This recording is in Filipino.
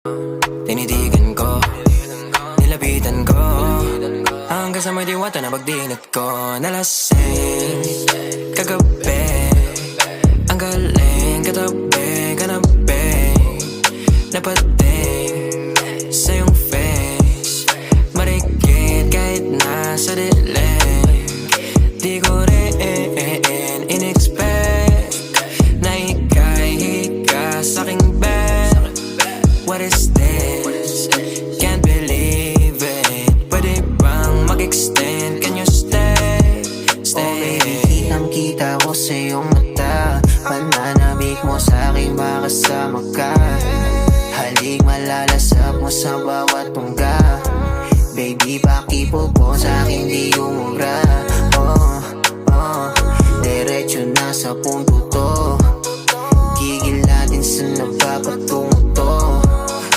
Tinitigan ko, nilapitan ko, hanggang sa may diwata na pagdilat ko. Nalasing kagabi, ang galing katabi, kanabi, napating sa iyong face, marikit kahit nasa dilim. Di ko rin in-expect na ika'y hika sa'king bed. What is this? Can't believe it. Pwede bang mag-extend? Can you stay? Stay. Oh baby, kitang-kita ko sa iyong mata. Pananabik mo sa'kin, makasama ka. Halik malalasap mo sa bawat tungga. Baby, pakipo po sa'kin, di umubra. Oh, diretso na sa punto.